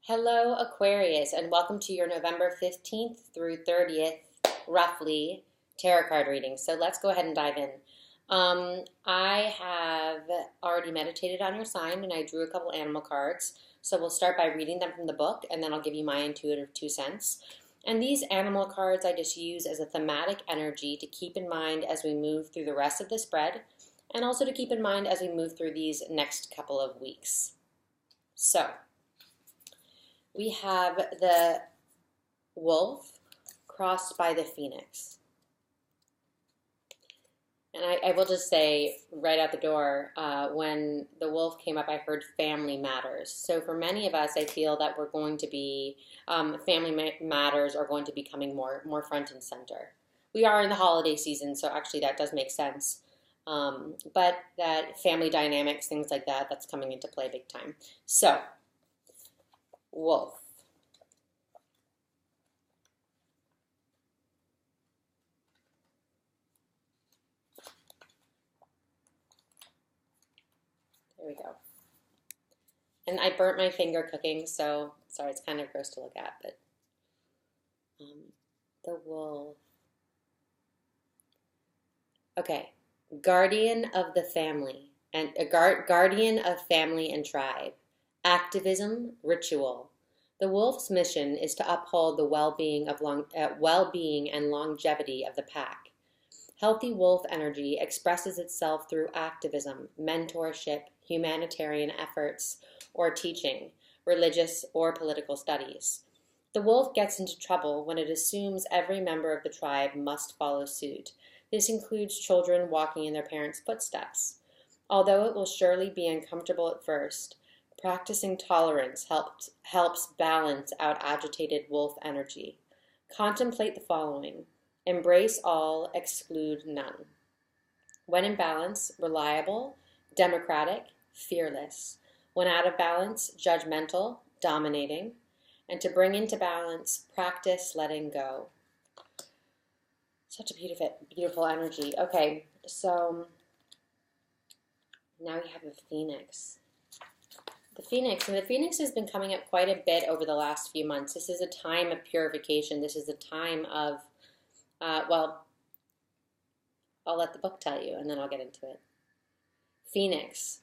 Hello, Aquarius, and welcome to your November 15th through 30th, roughly, tarot card reading. So let's go ahead and dive in. I have already meditated on your sign, and I drew a couple animal cards. So we'll start by reading them from the book, and then I'll give you my intuitive 2 cents. And these animal cards I just use as a thematic energy to keep in mind as we move through the rest of the spread, and also to keep in mind as we move through these next couple of weeks. So, we have the wolf crossed by the phoenix. And I will just say right out the door, when the wolf came up, I heard family matters. So for many of us, I feel that we're going to be, family matters are going to be coming more front and center. We are in the holiday season, so actually that does make sense. But that family dynamics, things like that, that's coming into play big time. So, wolf. There we go. And I burnt my finger cooking, so sorry, it's kind of gross to look at, but the wolf. Okay, guardian of the family, and a guardian of family and tribe. Activism, ritual. The wolf's mission is to uphold the well-being and longevity of the pack. Healthy wolf energy expresses itself through activism, mentorship, humanitarian efforts, or teaching, religious or political studies. The wolf gets into trouble when it assumes every member of the tribe must follow suit. This includes children walking in their parents' footsteps. Although it will surely be uncomfortable at first, practicing tolerance helps balance out agitated wolf energy. Contemplate the following. Embrace all, exclude none. When in balance, reliable, democratic, fearless. When out of balance, judgmental, dominating. And to bring into balance, practice letting go. Such a beautiful energy. Okay, so now we have the phoenix. The phoenix has been coming up quite a bit over the last few months. This is a time of purification. This is a time of, well, I'll let the book tell you, and then I'll get into it. Phoenix.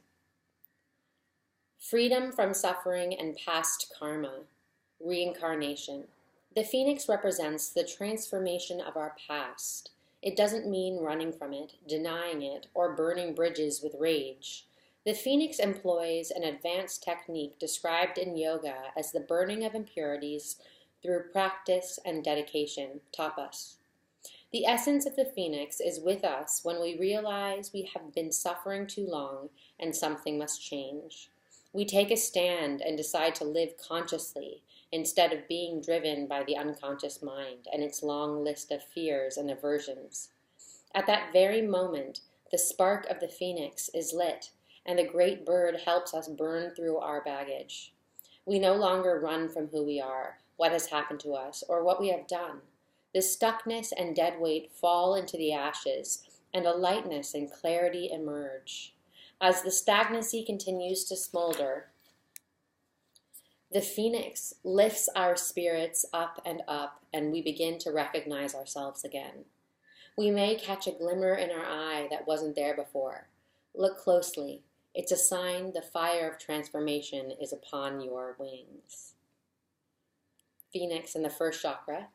Freedom from suffering and past karma. Reincarnation. The phoenix represents the transformation of our past. It doesn't mean running from it, denying it, or burning bridges with rage. The phoenix employs an advanced technique described in yoga as the burning of impurities through practice and dedication, tapas. The essence of the phoenix is with us when we realize we have been suffering too long and something must change. We take a stand and decide to live consciously instead of being driven by the unconscious mind and its long list of fears and aversions. At that very moment, the spark of the phoenix is lit, and the great bird helps us burn through our baggage. We no longer run from who we are, what has happened to us, or what we have done. The stuckness and dead weight fall into the ashes, and a lightness and clarity emerge. As the stagnancy continues to smolder, the phoenix lifts our spirits up, and we begin to recognize ourselves again. We may catch a glimmer in our eye that wasn't there before. Look closely. It's a sign the fire of transformation is upon your wings. Phoenix in the first chakra.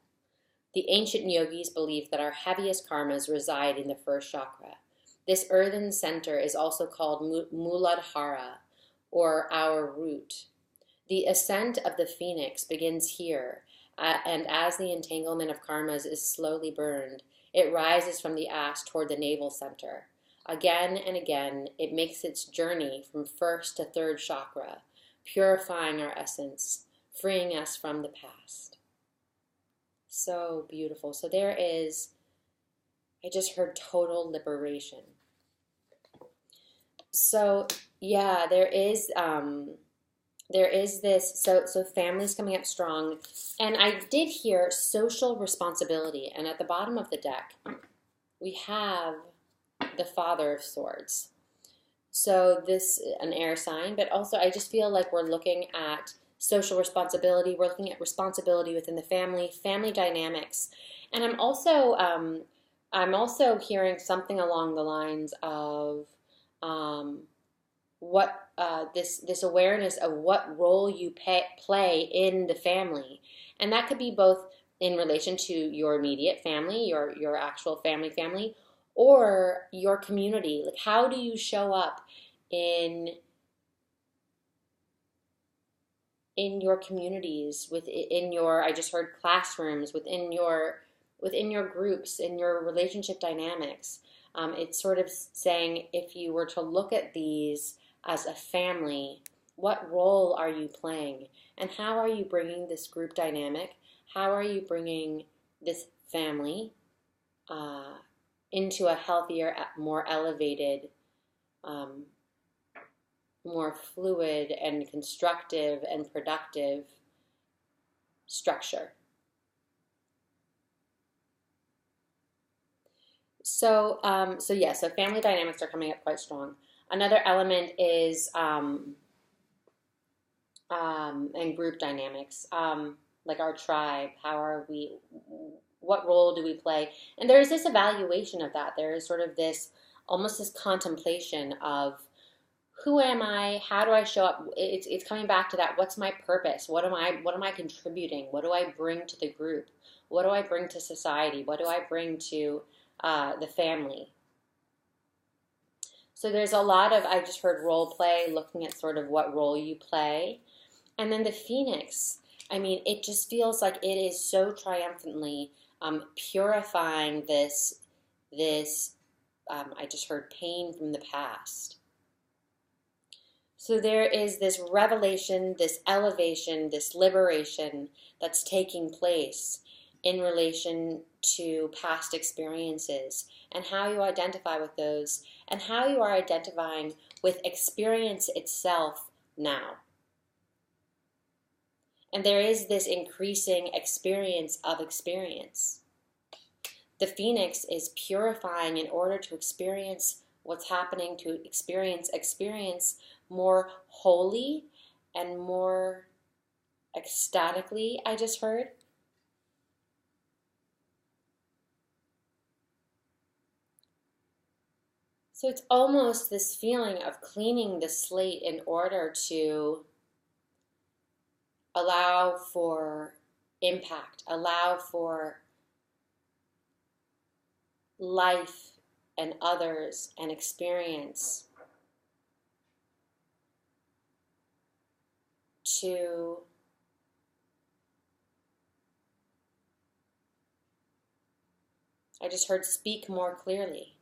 The ancient yogis believed that our heaviest karmas reside in the first chakra. This earthen center is also called Muladhara, or our root. The ascent of the phoenix begins here, and as the entanglement of karmas is slowly burned, it rises from the ash toward the navel center. Again and again, it makes its journey from first to third chakra, purifying our essence, freeing us from the past. So beautiful. So there is, I just heard total liberation. So yeah, there is this, so family's coming up strong. And I did hear social responsibility. And at the bottom of the deck, we have the Father of Swords. So this, an air sign, but also I just feel like we're looking at social responsibility. We're looking at responsibility within the family, family dynamics. And I'm also hearing something along the lines of um, what this awareness of what role you play in the family, and that could be both in relation to your immediate family, your actual family, or your community. Like, how do you show up in your communities, within your, I just heard classrooms, within your groups, in your relationship dynamics. It's sort of saying, if you were to look at these as a family, what role are you playing? And how are you bringing this group dynamic? How are you bringing this family into a healthier, more elevated, um, more fluid and constructive and productive structure? So, so family dynamics are coming up quite strong. Another element is and group dynamics, like our tribe. How are we? What role do we play? And there is this evaluation of that. There is sort of this, almost this contemplation of, who am I? How do I show up? It's coming back to that. What's my purpose? What am I contributing? What do I bring to the group? What do I bring to society? What do I bring to the family? So there's a lot of, I just heard role play, looking at sort of what role you play. And then the Phoenix, I mean, it just feels like it is so triumphantly purifying this, I just heard pain from the past. So there is this revelation, this elevation, this liberation that's taking place in relation to past experiences, and how you identify with those, and how you are identifying with experience itself now. And there is this increasing experience of experience. The Phoenix is purifying in order to experience what's happening, to experience more wholly and more ecstatically, I just heard. So it's almost this feeling of cleaning the slate in order to allow for impact, allow for life and others and experience to I just heard speak more clearly,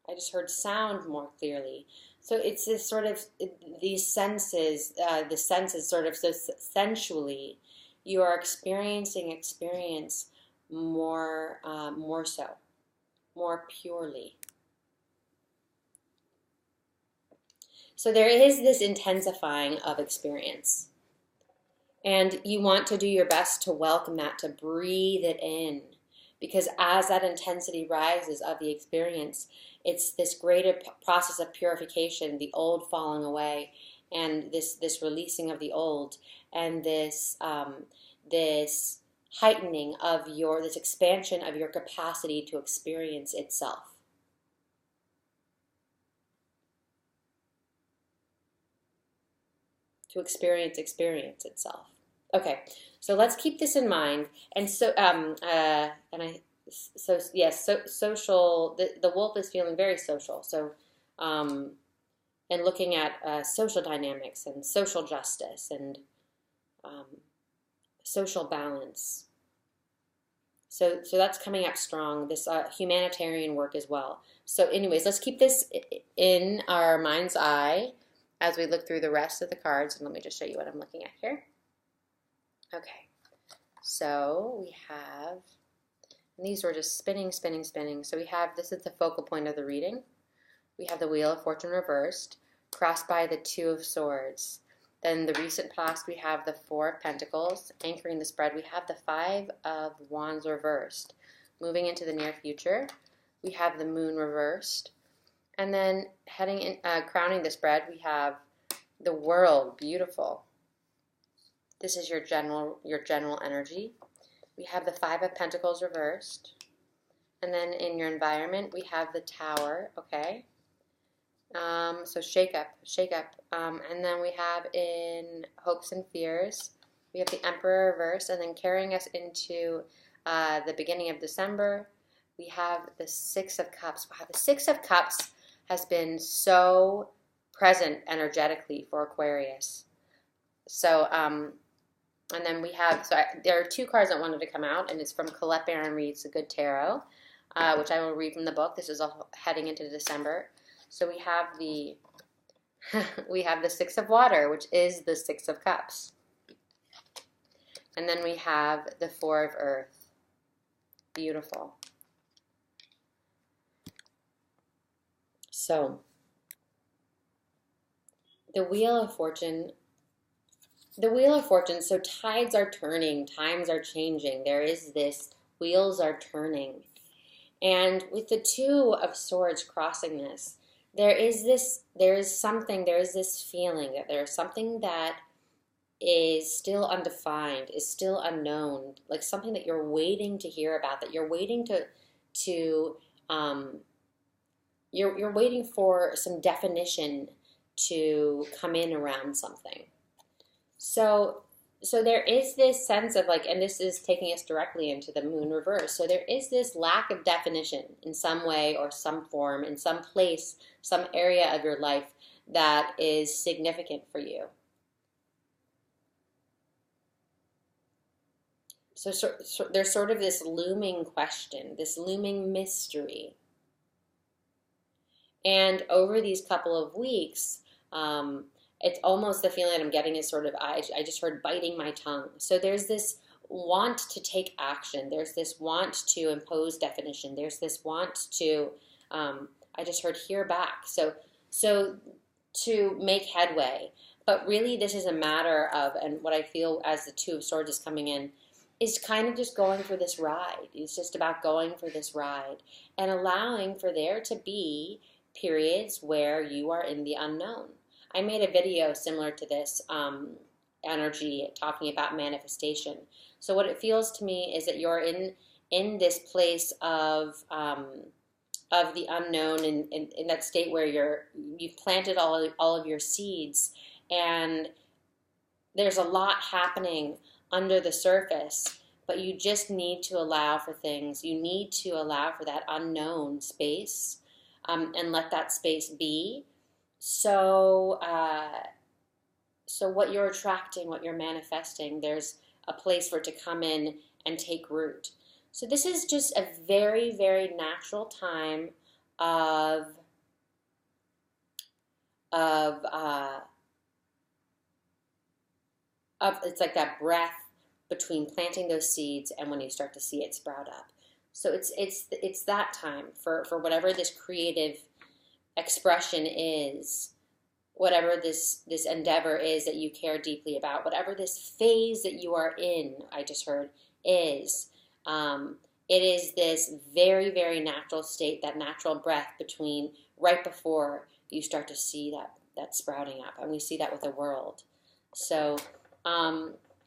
I just heard sound more clearly. So it's this sort of, these senses, the senses sort of, so sensually, you are experiencing experience more, more so, more purely. So there is this intensifying of experience. And you want to do your best to welcome that, to breathe it in. Because as that intensity rises of the experience, it's this greater process of purification, the old falling away, and this releasing of the old, and this this heightening of this expansion of your capacity to experience itself. To experience itself. Okay, so let's keep this in mind. And so, yes, so social. The wolf is feeling very social. So, and looking at social dynamics and social justice and social balance. So that's coming up strong. This humanitarian work as well. So, anyways, let's keep this in our mind's eye as we look through the rest of the cards. And let me just show you what I'm looking at here. Okay, so we have, and these were just spinning. So we have, this is the focal point of the reading. We have the Wheel of Fortune reversed, crossed by the Two of Swords. Then the recent past, we have the Four of Pentacles. Anchoring the spread, we have the Five of Wands reversed. Moving into the near future, we have the Moon reversed. And then heading in, crowning the spread, we have The world, beautiful. This is your general energy. We have the Five of Pentacles reversed. And then in your environment, we have the Tower, okay? So shake up. And then we have in Hopes and Fears, we have the Emperor reversed, and then carrying us into the beginning of December, we have the Six of Cups. Wow, the Six of Cups has been so present energetically for Aquarius. So, and then we have, there are two cards that wanted to come out, and it's from Colette Baron Reid's The Good Tarot, which I will read from the book. This is all heading into December. So we have the we have the Six of Water, which is the Six of Cups. And then we have the Four of Earth. Beautiful. So the Wheel of Fortune. The Wheel of Fortune, so tides are turning, times are changing. There is this, wheels are turning. And with the Two of Swords crossing this, there is this feeling that there's something that is still undefined, is still unknown, like something that you're waiting to hear about, that you're waiting you're waiting for some definition to come in around something. So there is this sense of like, and this is taking us directly into the Moon reverse. So there is this lack of definition in some way or some form, in some place, some area of your life that is significant for you. So there's sort of this looming question, this looming mystery. And over these couple of weeks, it's almost the feeling that I'm getting is sort of, I just heard biting my tongue. So there's this want to take action. There's this want to impose definition. There's this want to, I just heard hear back. So to make headway. But really this is a matter of, and what I feel as the Two of Swords is coming in, is kind of just going for this ride. It's just about going for this ride and allowing for there to be periods where you are in the unknown. I made a video similar to this energy talking about manifestation. So what it feels to me is that you're in this place of the unknown, in that state where you've planted all of your seeds, and there's a lot happening under the surface, but you just need to allow for things. You need to allow for that unknown space, and let that space be. So what you're attracting, what you're manifesting, there's a place for it to come in and take root. So this is just a very, very natural time of it's like that breath between planting those seeds and when you start to see it sprout up. So it's that time for whatever this creative expression is, whatever this endeavor is that you care deeply about, whatever this phase that you are in, I just heard, is. It is this very, very natural state, that natural breath between right before you start to see that sprouting up, and we see that with the world. So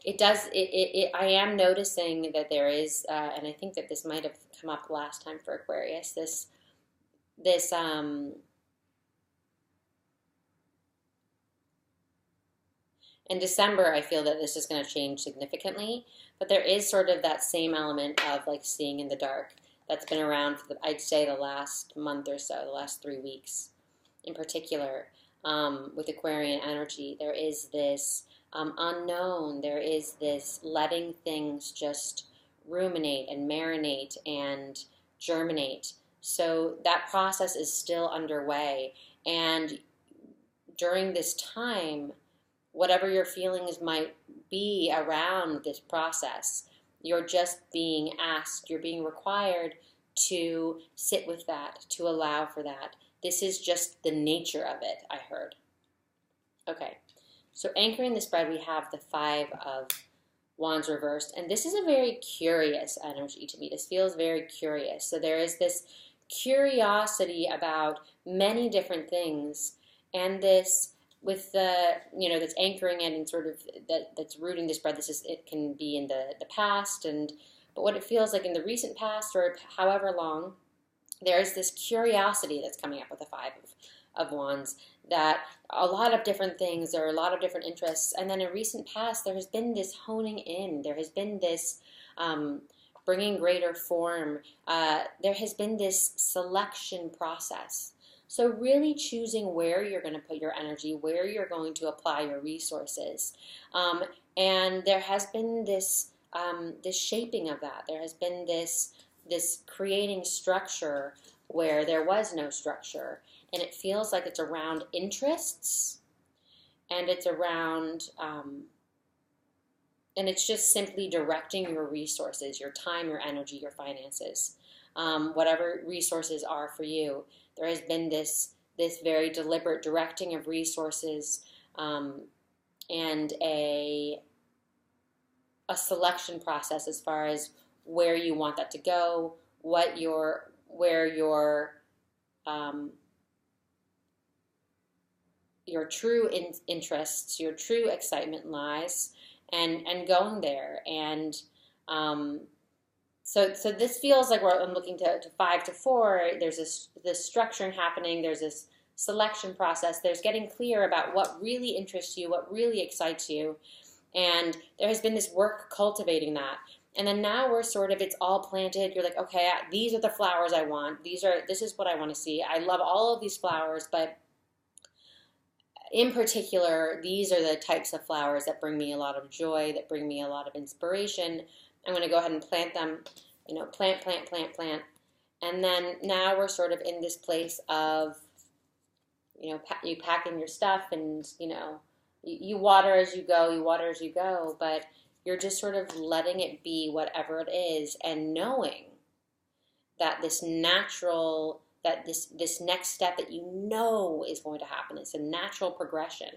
it does. I am noticing that there is, and I think that this might have come up last time for Aquarius. In December, I feel that this is going to change significantly, but there is sort of that same element of like seeing in the dark that's been around for I'd say the last month or so, the last 3 weeks in particular, with Aquarian energy. There is this unknown, there is this letting things just ruminate and marinate and germinate. So that process is still underway, and during this time, whatever your feelings might be around this process, you're just being asked, you're being required to sit with that, to allow for that. This is just the nature of it, I heard. Okay, so anchoring the spread, we have the Five of Wands reversed, and this is a very curious energy to me. This feels very curious. So there is this curiosity about many different things, and this with the, that's anchoring it and sort of that's rooting this bread. It can be in the past, but what it feels like in the recent past or however long, there's this curiosity that's coming up with the Five of Wands, that a lot of different things, there are a lot of different interests, and then in recent past there has been this honing in, there has been this bringing greater form, there has been this selection process. So really choosing where you're going to put your energy, where you're going to apply your resources, and there has been this this shaping of that. There has been this creating structure where there was no structure, and it feels like it's around interests, and it's around and it's just simply directing your resources, your time, your energy, your finances, whatever resources are for you. There has been this very deliberate directing of resources, and a selection process as far as where you want that to go, where your true interests, your true excitement lies, and going there. And so this feels like I'm looking to 5 to 4. There's this structuring happening. There's this selection process. There's getting clear about what really interests you, what really excites you, and there has been this work cultivating that. And then now we're sort of, it's all planted. You're like, okay, these are the flowers I want. This is what I want to see. I love all of these flowers, but in particular, these are the types of flowers that bring me a lot of joy, that bring me a lot of inspiration. I'm going to go ahead and plant them, plant. And then now we're sort of in this place of, you packing your stuff, and, you water as you go, but you're just sort of letting it be whatever it is, and knowing that this natural, that this next step that is going to happen, it's a natural progression,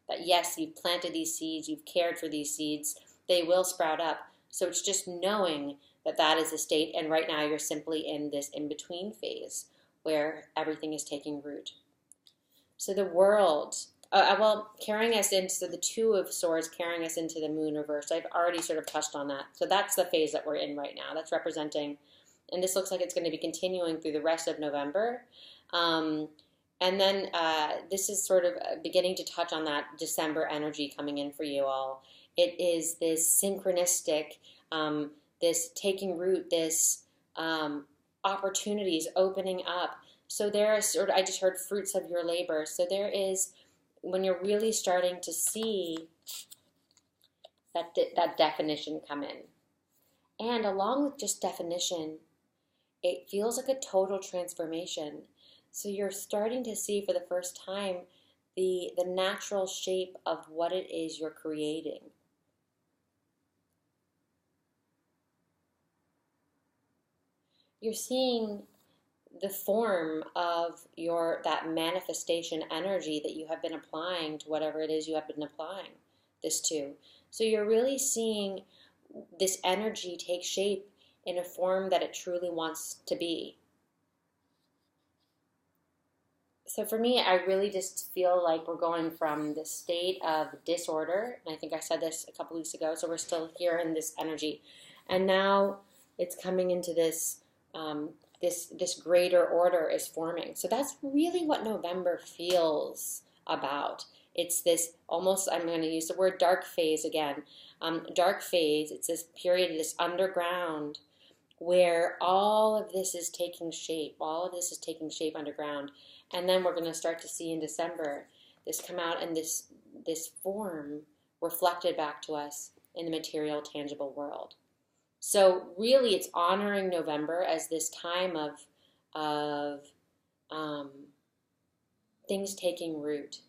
that yes, you've planted these seeds, you've cared for these seeds, they will sprout up. So it's just knowing that is the state, and right now you're simply in this in-between phase where everything is taking root. So the world, carrying us into the Two of Swords, carrying us into the Moon reverse. I've already sort of touched on that. So that's the phase that we're in right now. That's representing, and this looks like it's going to be continuing through the rest of November. And then this is sort of beginning to touch on that December energy coming in for you all. It is this synchronistic, this taking root, this opportunities opening up. So there is sort of, I just heard fruits of your labor. So there is, when you're really starting to see that definition come in. And along with just definition, it feels like a total transformation. So you're starting to see for the first time the natural shape of what it is you're creating. You're seeing the form of that manifestation energy that you have been applying to whatever it is you have been applying this to. So you're really seeing this energy take shape in a form that it truly wants to be. So for me, I really just feel like we're going from this state of disorder, and I think I said this a couple weeks ago, so we're still here in this energy, and now it's coming into this this greater order is forming. So that's really what November feels about. It's this almost, I'm going to use the word dark phase again. Dark phase, it's this period, this underground, where all of this is taking shape. All of this is taking shape underground. And then we're going to start to see in December this come out, and this form reflected back to us in the material, tangible world. So really, it's honoring November as this time of things taking root.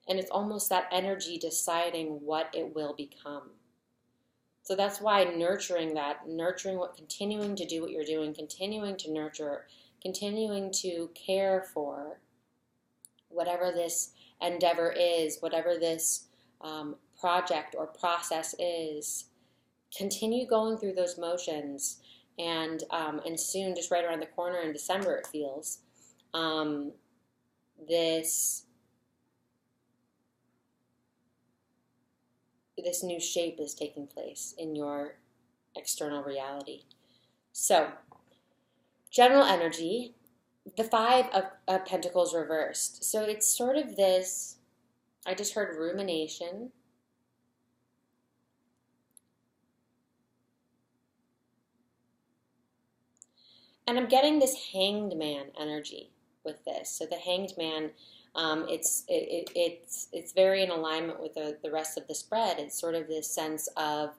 And it's almost that energy deciding what it will become. So that's why nurturing continuing to do what you're doing, continuing to nurture, continuing to care for whatever this endeavor is, whatever this project or process is. Continue going through those motions, and soon, just right around the corner in December, it feels, this new shape is taking place in your external reality. So, general energy, the Five of Pentacles reversed. So it's sort of this, I just heard rumination. And I'm getting this Hanged Man energy with this. So the Hanged Man, it's very in alignment with the rest of the spread. It's sort of this sense of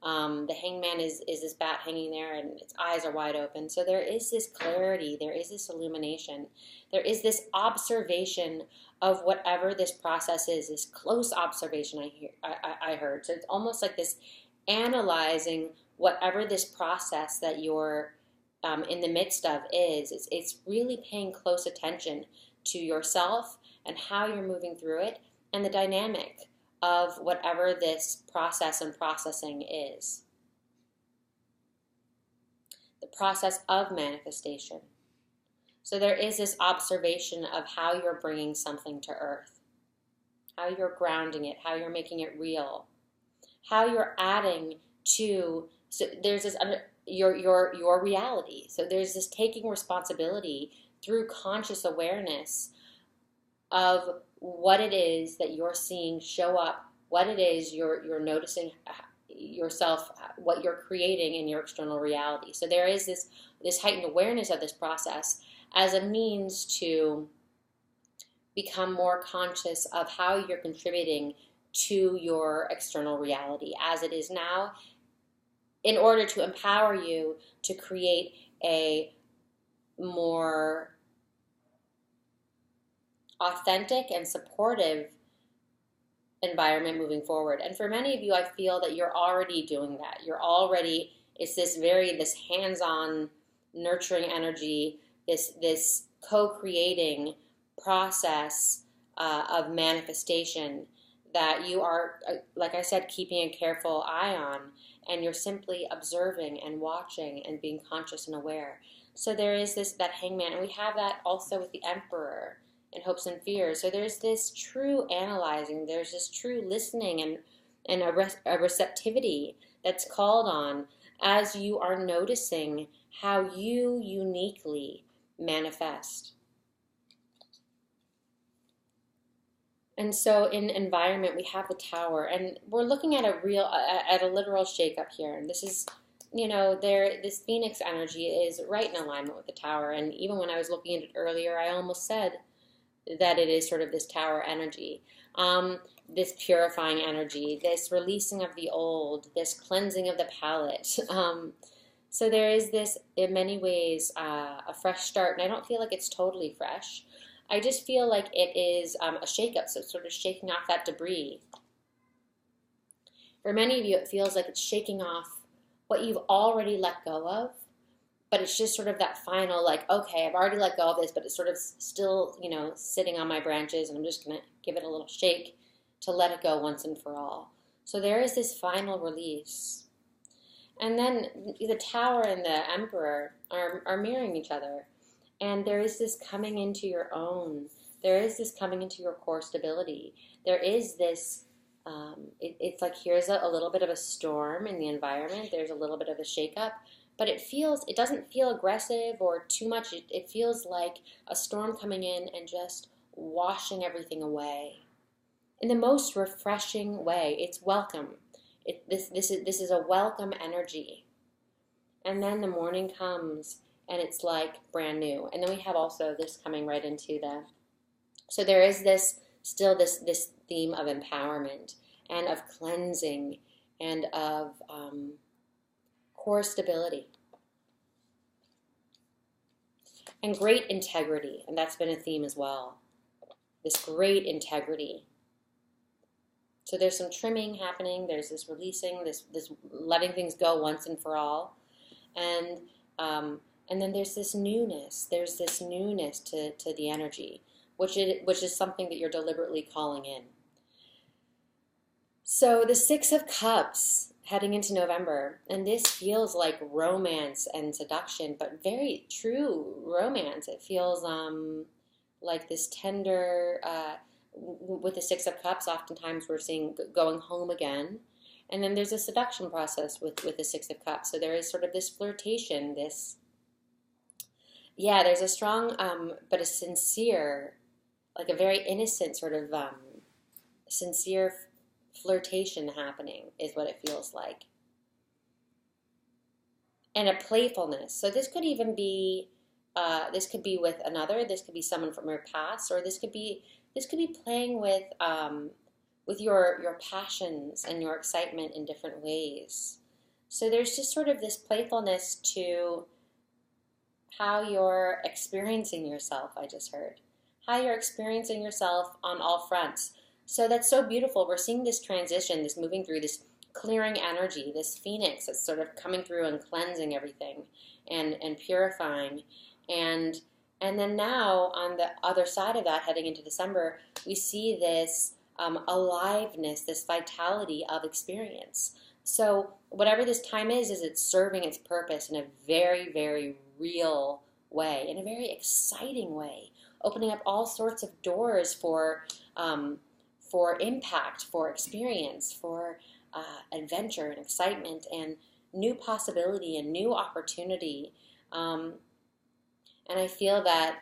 the Hanged Man is this bat hanging there and its eyes are wide open. So there is this clarity, there is this illumination, there is this observation of whatever this process is, this close observation I heard. So it's almost like this analyzing whatever this process that you're in the midst of is. It's really paying close attention to yourself and how you're moving through it and the dynamic of whatever this process and processing is. The process of manifestation. So there is this observation of how you're bringing something to earth, how you're grounding it, how you're making it real, how you're adding to, so there's this your reality. So there's this taking responsibility through conscious awareness of what it is that you're seeing show up, what it is you're noticing yourself, what you're creating in your external reality. So there is this heightened awareness of this process as a means to become more conscious of how you're contributing to your external reality as it is now, in order to empower you to create a more authentic and supportive environment moving forward. And for many of you, I feel that you're already doing that. You're already, it's this hands-on nurturing energy, this co-creating process of manifestation that you are, like I said, keeping a careful eye on, and you're simply observing and watching and being conscious and aware. So there is that Hangman, and we have that also with the Emperor in Hopes and Fears. So there's this true analyzing, there's this true listening and a receptivity that's called on as you are noticing how you uniquely manifest. And so in environment, we have the Tower, and we're looking at a literal shakeup here. And this is, this Phoenix energy is right in alignment with the Tower. And even when I was looking at it earlier, I almost said that it is sort of this Tower energy, this purifying energy, this releasing of the old, this cleansing of the palate. So there is this, in many ways, a fresh start. And I don't feel like it's totally fresh. I just feel like it is a shakeup, so it's sort of shaking off that debris. For many of you, it feels like it's shaking off what you've already let go of, but it's just sort of that final, like, okay, I've already let go of this, but it's sort of still, sitting on my branches, and I'm just going to give it a little shake to let it go once and for all. So there is this final release. And then the Tower and the Emperor are mirroring each other. And there is this coming into your own. There is this coming into your core stability. There is this, it's like here's a little bit of a storm in the environment. There's a little bit of a shakeup. But it doesn't feel aggressive or too much. It feels like a storm coming in and just washing everything away. In the most refreshing way. It's welcome. This is a welcome energy. And then the morning comes, and it's like brand new. And then we have also this coming right into so there is this theme of empowerment and of cleansing and of core stability. And great integrity, and that's been a theme as well. This great integrity. So there's some trimming happening, there's this releasing, this letting things go once and for all. And then there's this newness. There's this newness to the energy, which is something that you're deliberately calling in. So the Six of Cups heading into November, and this feels like romance and seduction, but very true romance. It feels like this tender, with the Six of Cups, oftentimes we're seeing going home again. And then there's a seduction process with the Six of Cups. So there is sort of this flirtation, yeah, there's a strong, but a sincere, like a very innocent sort of sincere flirtation happening is what it feels like. And a playfulness. So this could even be, this could be with another, this could be someone from your past, or this could be playing with your passions and your excitement in different ways. So there's just sort of this playfulness to how you're experiencing yourself, I just heard. How you're experiencing yourself on all fronts. So that's so beautiful. We're seeing this transition, this moving through, this clearing energy, this phoenix that's sort of coming through and cleansing everything and purifying. And then now on the other side of that, heading into December, we see this aliveness, this vitality of experience. So whatever this time is it's serving its purpose in a very, very real way, in a very exciting way, opening up all sorts of doors for impact, for experience, for adventure and excitement and new possibility and new opportunity. And I feel that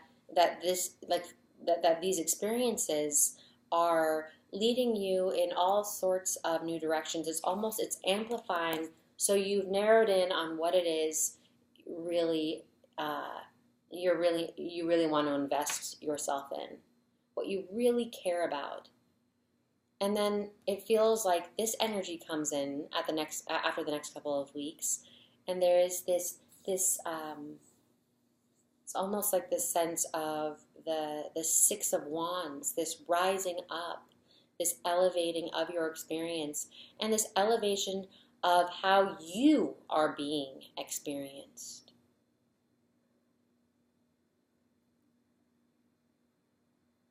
these experiences are leading you in all sorts of new directions. It's amplifying. So you've narrowed in on what it is really you really want to invest yourself in, what you really care about. And then it feels like this energy comes in after the next couple of weeks, and there is this it's almost like this sense of the Six of Wands, this rising up, this elevating of your experience, and this elevation of how you are being experienced.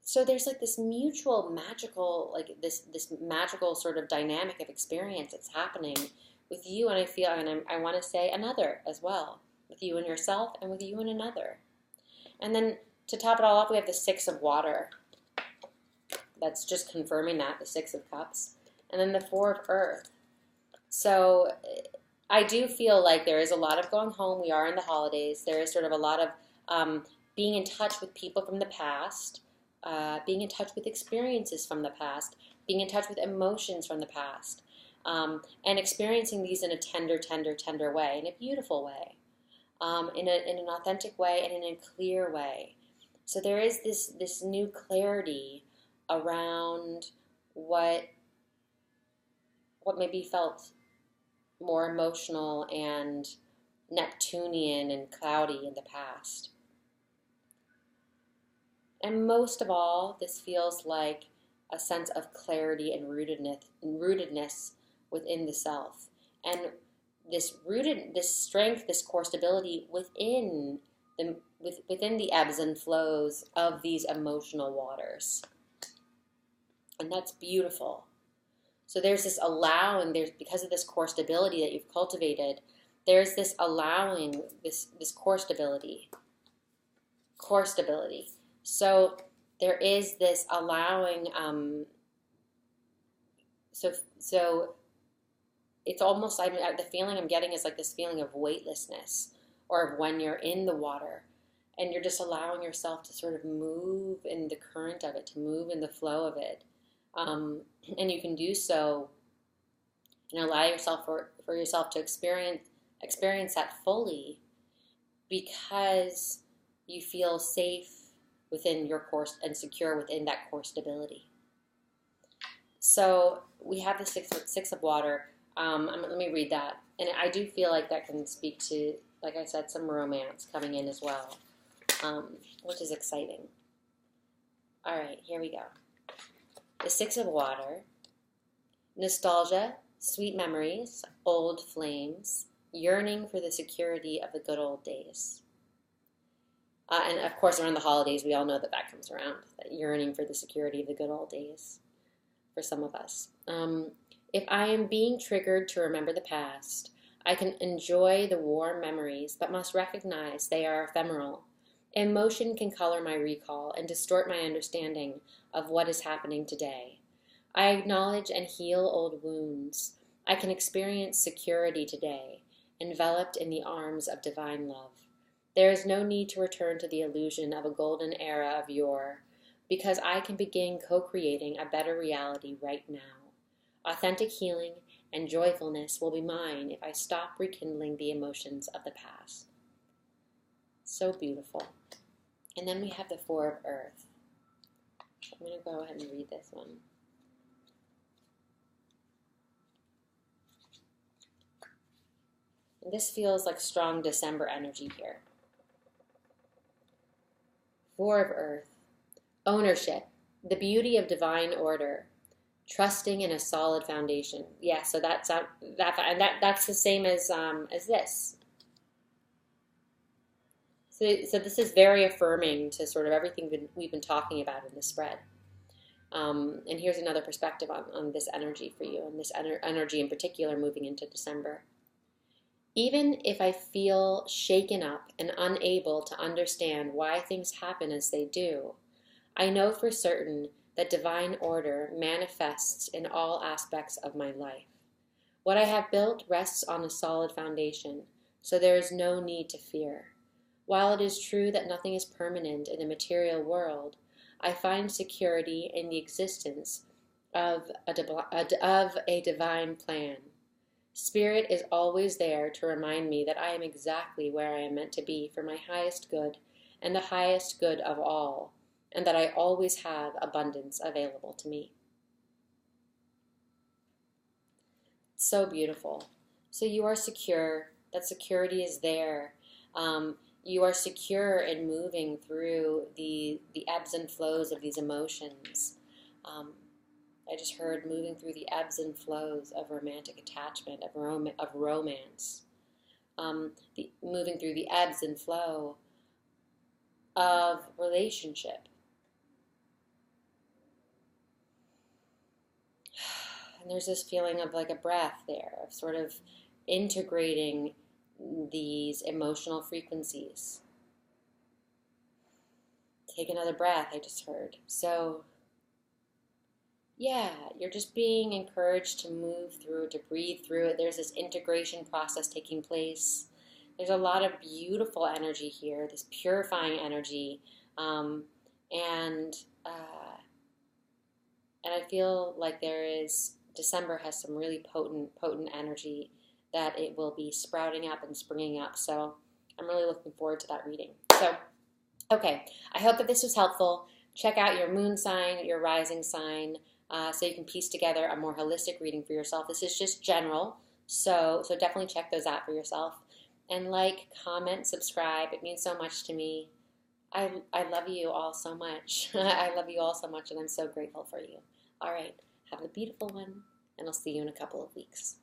So there's like this mutual magical, like this magical sort of dynamic of experience that's happening with you, and I feel, and I want to say another as well, with you and yourself and with you and another. And then to top it all off, we have the Six of Water. That's just confirming that, the Six of Cups. And then the Four of Earth. So I do feel like there is a lot of going home. We are in the holidays. There is sort of a lot of being in touch with people from the past, being in touch with experiences from the past, being in touch with emotions from the past, and experiencing these in a tender, tender, tender way, in a beautiful way, in an authentic way, and in a clear way. So there is this new clarity around what maybe felt more emotional and Neptunian and cloudy in the past. And most of all, this feels like a sense of clarity and rootedness within the self. And this strength, this core stability within the ebbs and flows of these emotional waters. And that's beautiful. So there's this allowing, because of this core stability that you've cultivated, there's this allowing, this core stability. So there is this allowing, so it's almost, the feeling I'm getting is like this feeling of weightlessness, or of when you're in the water and you're just allowing yourself to sort of move in the current of it, to move in the flow of it. And you can do so and allow yourself for yourself to experience that fully, because you feel safe within your core and secure within that core stability. So we have the six of water. Let me read that. And I do feel like that can speak to, like I said, some romance coming in as well, which is exciting. All right, here we go. The Six of Water. Nostalgia, sweet memories, old flames, yearning for the security of the good old days. And of course, around the holidays, we all know that comes around, that yearning for the security of the good old days for some of us. If I am being triggered to remember the past, I can enjoy the warm memories, but must recognize they are ephemeral. Emotion can color my recall and distort my understanding of what is happening today. I acknowledge and heal old wounds. I can experience security today, enveloped in the arms of divine love. There is no need to return to the illusion of a golden era of yore, because I can begin co-creating a better reality right now. Authentic healing and joyfulness will be mine if I stop rekindling the emotions of the past. So beautiful. And then we have the Four of Earth. I'm going to go ahead and read this one. And this feels like strong December energy here. Four of Earth. Ownership. The beauty of divine order. Trusting in a solid foundation. Yeah, so that's the same as this. So this is very affirming to sort of everything we've been talking about in this spread. And here's another perspective on this energy for you, and this energy in particular moving into December. Even if I feel shaken up and unable to understand why things happen as they do, I know for certain that divine order manifests in all aspects of my life. What I have built rests on a solid foundation, so there is no need to fear. While it is true that nothing is permanent in the material world, I find security in the existence of a divine plan. Spirit is always there to remind me that I am exactly where I am meant to be for my highest good and the highest good of all, and that I always have abundance available to me. So beautiful. So you are secure. That security is there. You are secure in moving through the ebbs and flows of these emotions. I just heard moving through the ebbs and flows of romantic attachment, of romance. Moving through the ebbs and flow of relationship. And there's this feeling of like a breath there, of sort of integrating these emotional frequencies. Take another breath, I just heard. So, yeah, you're just being encouraged to move through it, to breathe through it. There's this integration process taking place. There's a lot of beautiful energy here, this purifying energy, and I feel like December has some really potent energy that it will be sprouting up and springing up. So I'm really looking forward to that reading. So, okay, I hope that this was helpful. Check out your moon sign, your rising sign, so you can piece together a more holistic reading for yourself. This is just general, so definitely check those out for yourself. And like, comment, subscribe. It means so much to me. I love you all so much. I love you all so much, and I'm so grateful for you. All right, have a beautiful one, and I'll see you in a couple of weeks.